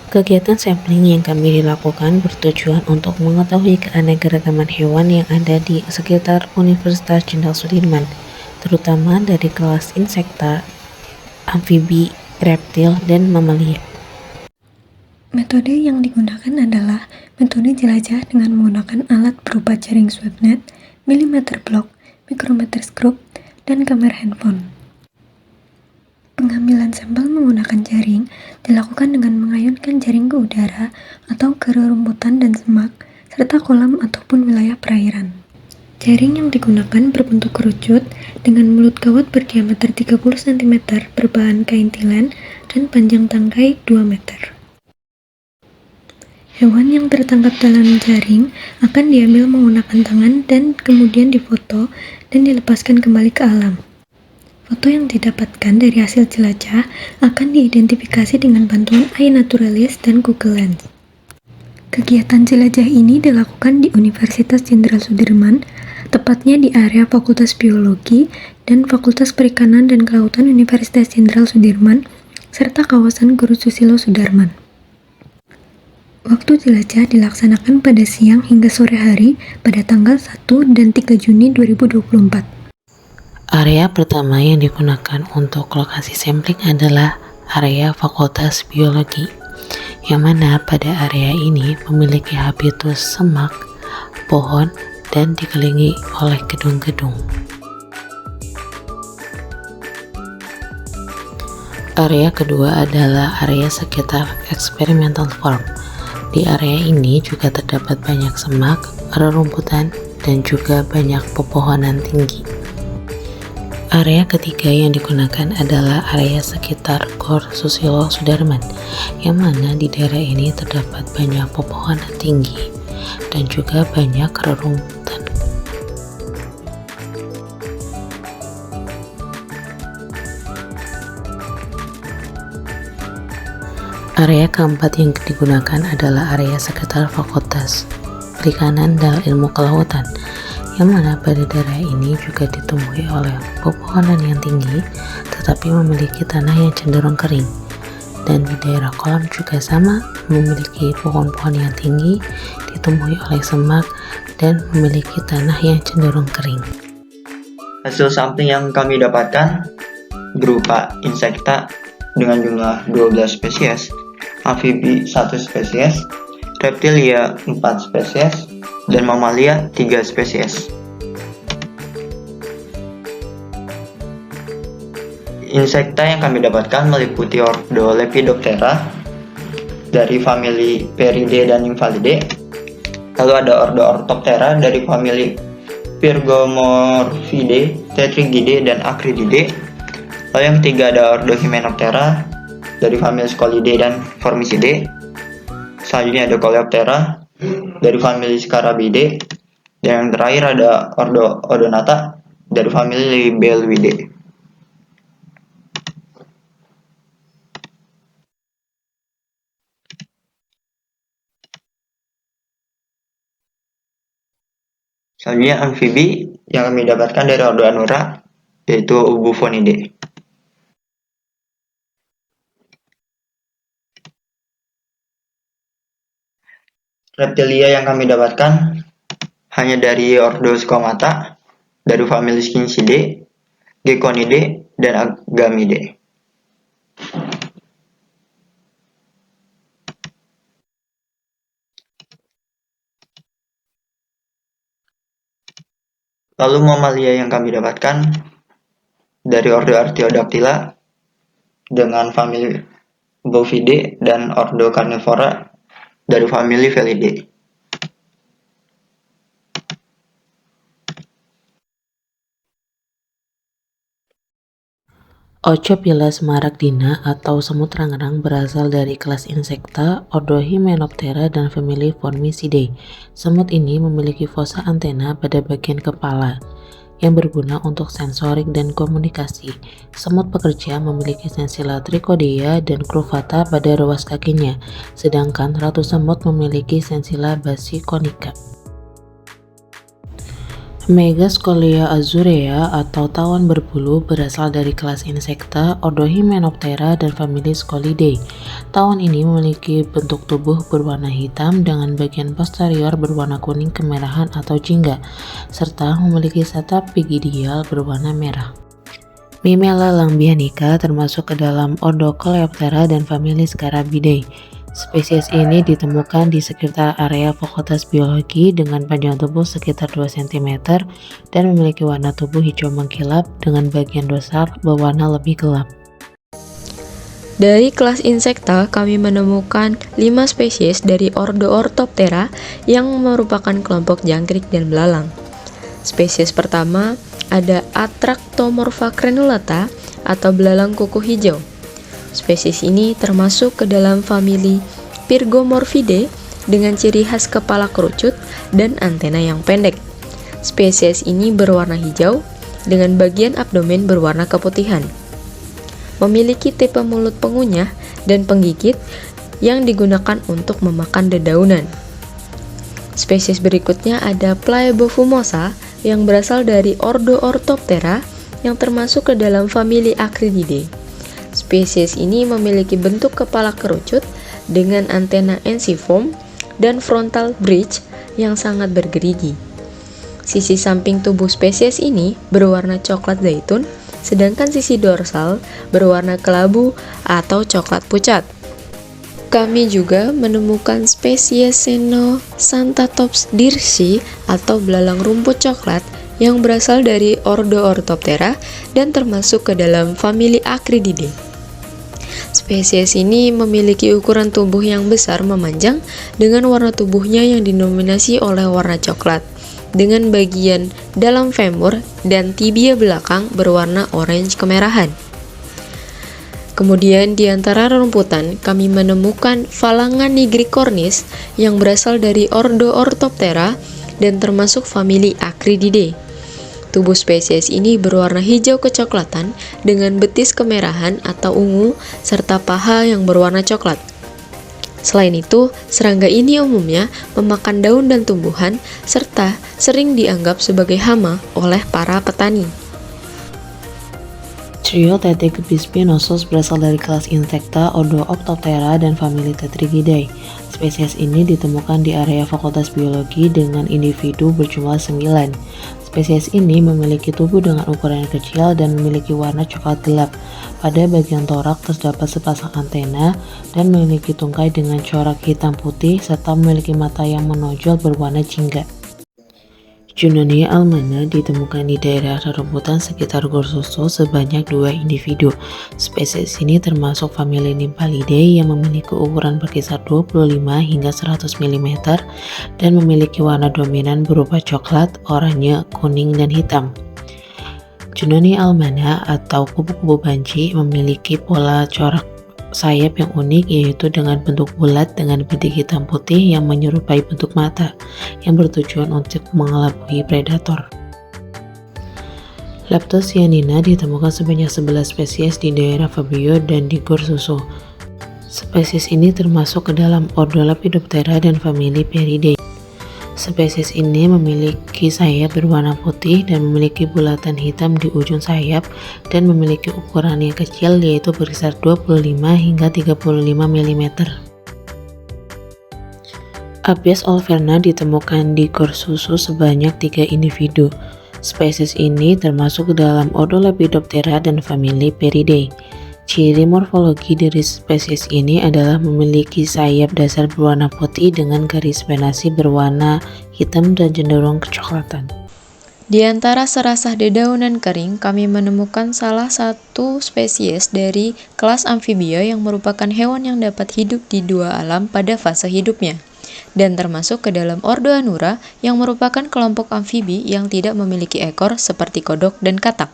Kegiatan sampling yang kami lakukan bertujuan untuk mengetahui keanekaragaman hewan yang ada di sekitar Universitas Jenderal Sudirman, terutama dari kelas insekta, amfibi, reptil, dan mamalia. Metode yang digunakan adalah metode jelajah dengan menggunakan alat berupa jaring SwabNet, milimeter block, mikrometerskop, dan kamera handphone. Pengambilan sampel menggunakan jaring dilakukan dengan mengayunkan jaring ke udara atau ke rerumputan dan semak, serta kolam ataupun wilayah perairan. Jaring yang digunakan berbentuk kerucut dengan mulut kawat berdiameter 30 cm berbahan kain tilen dan panjang tangkai 2 meter. Hewan yang tertangkap dalam jaring akan diambil menggunakan tangan dan kemudian difoto dan dilepaskan kembali ke alam. Foto yang didapatkan dari hasil jelajah akan diidentifikasi dengan bantuan iNaturalist dan Google Lens. Kegiatan jelajah ini dilakukan di Universitas Jenderal Sudirman, tepatnya di area Fakultas Biologi dan Fakultas Perikanan dan Kelautan Universitas Jenderal Sudirman, serta kawasan Guru Susilo Sudarman. Waktu jelajah dilaksanakan pada siang hingga sore hari pada tanggal 1 dan 3 Juni 2024. Area pertama yang digunakan untuk lokasi sampling adalah area Fakultas Biologi, yang mana pada area ini memiliki habitus semak, pohon, dan dikelilingi oleh gedung-gedung. Area kedua adalah area sekitar experimental farm. Di area ini juga terdapat banyak semak, rerumputan, dan juga banyak pepohonan tinggi. Area ketiga yang digunakan adalah area sekitar Gor Susilo Sudarman, yang mana di daerah ini terdapat banyak pepohonan tinggi dan juga banyak rerumputan. Area keempat yang digunakan adalah area sekitar Fakultas Perikanan dan Ilmu Kelautan, yang mana pada daerah ini juga ditumbuhi oleh pepohonan yang tinggi tetapi memiliki tanah yang cenderung kering, dan di daerah kolam juga sama, memiliki pohon-pohon yang tinggi, ditumbuhi oleh semak, dan memiliki tanah yang cenderung kering. Hasil sampling yang kami dapatkan berupa insekta dengan jumlah 12 spesies, amfibi 1 spesies, reptilia 4 spesies, dan mamalia 3 spesies. Insekta yang kami dapatkan meliputi ordo Lepidoptera dari famili Peridae dan Nymphalidae. Lalu ada ordo Orthoptera dari famili Pyrgomorphidae, Tetragidae, dan Acrididae. Lalu yang ketiga ada ordo Hymenoptera dari famili Scolidae dan Formicidae. Selanjutnya ada Coleoptera dari famili Scarabidae, dan yang terakhir ada ordo Odonata dari famili Libelluidae. Selanjutnya amfibi yang kami dapatkan dari ordo Anura, yaitu Bufonidae. Reptilia yang kami dapatkan hanya dari ordo Squamata, dari famili Scincidae, Gekkonidae, dan Agamidae. Lalu mamalia yang kami dapatkan dari ordo Artiodactyla dengan famili Bovidae dan ordo Carnivora dari famili Felidae. Ochopila smaragdina atau semut rangrang berasal dari kelas insekta, ordo Hymenoptera dan famili Formicidae. Semut ini memiliki fosa antena pada bagian kepala yang berguna untuk sensorik dan komunikasi. Semut pekerja memiliki sensila trichodea dan cruvata pada ruas kakinya, sedangkan ratu semut memiliki sensila basikonika. Megascolia azurea atau tawon berbulu berasal dari kelas Insecta, ordo Hymenoptera dan famili Scolidae. Tawon ini memiliki bentuk tubuh berwarna hitam dengan bagian posterior berwarna kuning kemerahan atau jingga, serta memiliki sayap pygidial berwarna merah. Mimela lambianica termasuk ke dalam ordo Coleoptera dan famili Scarabidae. Spesies ini ditemukan di sekitar area Fakultas Biologi dengan panjang tubuh sekitar 2 cm dan memiliki warna tubuh hijau mengkilap dengan bagian dorsal berwarna lebih gelap. Dari kelas Insecta, kami menemukan 5 spesies dari ordo Orthoptera yang merupakan kelompok jangkrik dan belalang. Spesies pertama ada Atractomorpha crenulata atau belalang kuku hijau. Spesies ini termasuk ke dalam famili Pyrgomorphidae dengan ciri khas kepala kerucut dan antena yang pendek. Spesies ini berwarna hijau dengan bagian abdomen berwarna keputihan. Memiliki tipe mulut pengunyah dan penggigit yang digunakan untuk memakan dedaunan. Spesies berikutnya ada Plaebofumosa yang berasal dari ordo Orthoptera yang termasuk ke dalam famili Acrididae. Spesies ini memiliki bentuk kepala kerucut dengan antena ensiform dan frontal bridge yang sangat bergerigi. Sisi samping tubuh spesies ini berwarna coklat zaitun, sedangkan sisi dorsal berwarna kelabu atau coklat pucat. Kami juga menemukan spesies Senoxanthatops dirsi atau belalang rumput coklat yang berasal dari ordo Orthoptera dan termasuk ke dalam famili Acrididae. Spesies ini memiliki ukuran tubuh yang besar memanjang dengan warna tubuhnya yang didominasi oleh warna coklat, dengan bagian dalam femur dan tibia belakang berwarna orange kemerahan. Kemudian di antara rerumputan kami menemukan Phalangia nigricornis yang berasal dari ordo Orthoptera dan termasuk famili Acrididae. Tubuh spesies ini berwarna hijau kecoklatan dengan betis kemerahan atau ungu serta paha yang berwarna coklat. Selain itu, serangga ini umumnya memakan daun dan tumbuhan serta sering dianggap sebagai hama oleh para petani. Triotetic bispinosus berasal dari kelas Insecta, ordo Optoptera dan famili Tetragidae. Spesies ini ditemukan di area Fakultas Biologi dengan individu berjumlah 9. Spesies ini memiliki tubuh dengan ukuran yang kecil dan memiliki warna coklat gelap. Pada bagian torak terdapat sepasang antena dan memiliki tungkai dengan corak hitam putih serta memiliki mata yang menonjol berwarna jingga. Junonia almana ditemukan di daerah rerumputan sekitar Gor Susu sebanyak 2 individu. Spesies ini termasuk famili Nymphalidae yang memiliki ukuran berkisar 25 hingga 100 mm dan memiliki warna dominan berupa coklat, oranye, kuning, dan hitam. Junonia almana atau kupu-kupu banci memiliki pola corak sayap yang unik, yaitu dengan bentuk bulat dengan bintik hitam putih yang menyerupai bentuk mata yang bertujuan untuk mengelabui predator. Leptocyanina ditemukan sebanyak 11 spesies di daerah Fabio dan di Gor Susu. Spesies ini termasuk ke dalam ordo Lepidoptera dan famili Peridae. Spesies ini memiliki sayap berwarna putih dan memiliki bulatan hitam di ujung sayap dan memiliki ukuran yang kecil, yaitu berkisar 25 hingga 35 mm. Abies olverna ditemukan di Gor Susu sebanyak 3 individu. Spesies ini termasuk ke dalam ordo Lepidoptera dan famili Peridae. Ciri morfologi dari spesies ini adalah memiliki sayap dasar berwarna putih dengan garis venasi berwarna hitam dan cenderung kecoklatan. Di antara serasah dedaunan kering, kami menemukan salah satu spesies dari kelas amfibia yang merupakan hewan yang dapat hidup di dua alam pada fase hidupnya, dan termasuk ke dalam ordo Anura yang merupakan kelompok amfibi yang tidak memiliki ekor seperti kodok dan katak.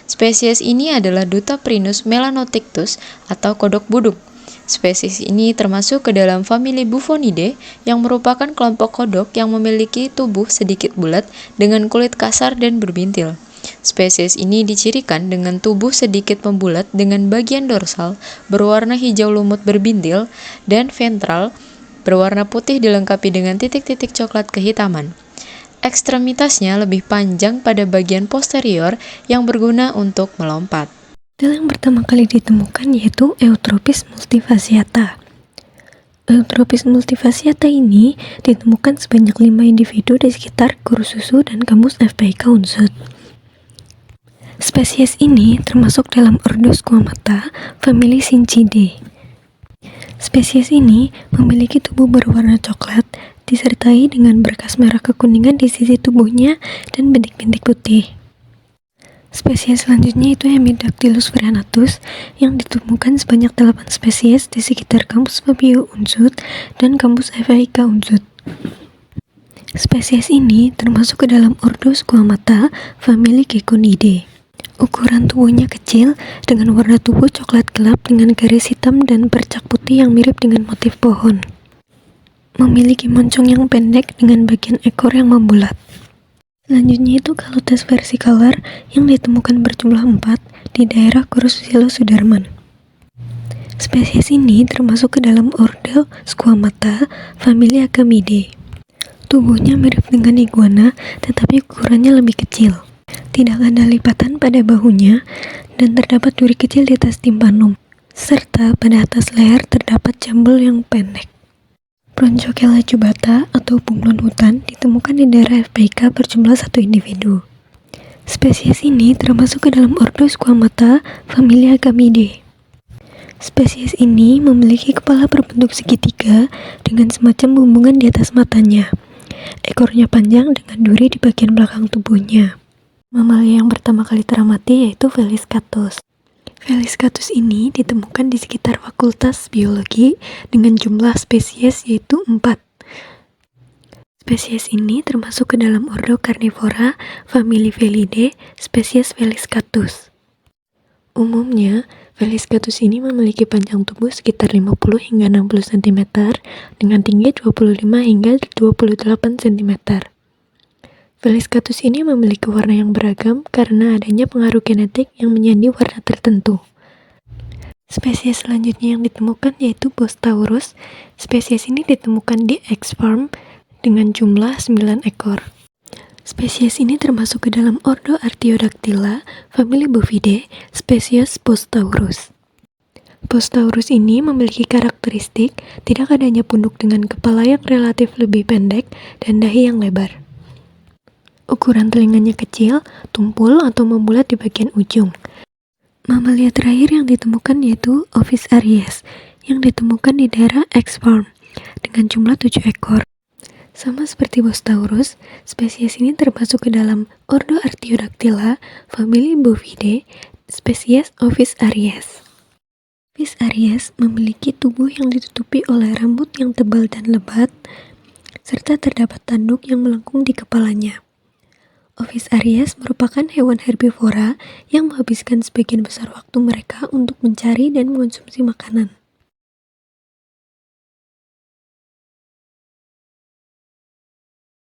Spesies ini adalah Dutaprinus melanotictus atau kodok buduk. Spesies ini termasuk ke dalam famili Buffonidae yang merupakan kelompok kodok yang memiliki tubuh sedikit bulat dengan kulit kasar dan berbintil. Spesies ini dicirikan dengan tubuh sedikit membulat dengan bagian dorsal berwarna hijau lumut berbintil dan ventral berwarna putih dilengkapi dengan titik-titik coklat kehitaman. Ekstremitasnya lebih panjang pada bagian posterior yang berguna untuk melompat. Sel yang pertama kali ditemukan yaitu Eutropis multifasciata. Eutropis multifasciata ini ditemukan sebanyak 5 individu di sekitar kurus susu dan kampus FPIK Unsud. Spesies ini termasuk dalam ordo Squamata, famili Cincidae. Spesies ini memiliki tubuh berwarna coklat, disertai dengan berkas merah kekuningan di sisi tubuhnya dan bintik-bintik putih. Spesies selanjutnya itu Hemidactylus varianatus yang ditemukan sebanyak 8 spesies di sekitar kampus Fabio Unsud dan kampus FAIK Unsud. Spesies ini termasuk ke dalam ordo Squamata, famili Geckonidea. Ukuran tubuhnya kecil dengan warna tubuh coklat gelap dengan garis hitam dan bercak putih yang mirip dengan motif pohon. Memiliki moncong yang pendek dengan bagian ekor yang membulat. Selanjutnya itu Calotes versicolor yang ditemukan berjumlah 4 di daerah kurus Susilo Sudarman. Spesies ini termasuk ke dalam ordo Squamata, famili Agamidae. Tubuhnya mirip dengan iguana, tetapi ukurannya lebih kecil. Tidak ada lipatan pada bahunya dan terdapat duri kecil di atas timpanum, serta pada atas leher terdapat jambul yang pendek. Bronchochela jubata atau bunglon hutan ditemukan di daerah FPIK berjumlah 1 individu. Spesies ini termasuk ke dalam ordo Squamata, famili Agamidae. Spesies ini memiliki kepala berbentuk segitiga dengan semacam bumbungan di atas matanya. Ekornya panjang dengan duri di bagian belakang tubuhnya. Mamalia yang pertama kali teramati yaitu Felis catus. Felis catus ini ditemukan di sekitar Fakultas Biologi dengan jumlah spesies yaitu 4. Spesies ini termasuk ke dalam ordo Carnivora, famili Felidae, spesies Felis catus. Umumnya, Felis catus ini memiliki panjang tubuh sekitar 50 hingga 60 cm dengan tinggi 25 hingga 28 cm. Felis catus ini memiliki warna yang beragam karena adanya pengaruh genetik yang menyandi warna tertentu. Spesies selanjutnya yang ditemukan yaitu Bostaurus. Spesies ini ditemukan di X-Farm dengan jumlah 9 ekor. Spesies ini termasuk ke dalam ordo Artiodactyla, famili Bovidae, spesies Bostaurus. Bostaurus ini memiliki karakteristik tidak adanya punduk dengan kepala yang relatif lebih pendek dan dahi yang lebar. Ukuran telinganya kecil, tumpul atau membulat di bagian ujung. Mamalia terakhir yang ditemukan yaitu Ovis aries yang ditemukan di daerah X-Farm dengan jumlah 7 ekor. Sama seperti Bostaurus, spesies ini termasuk ke dalam ordo Artiodactyla, famili Bovidae, spesies Ovis aries. Ovis aries memiliki tubuh yang ditutupi oleh rambut yang tebal dan lebat, serta terdapat tanduk yang melengkung di kepalanya. Ovis aries merupakan hewan herbivora yang menghabiskan sebagian besar waktu mereka untuk mencari dan mengonsumsi makanan.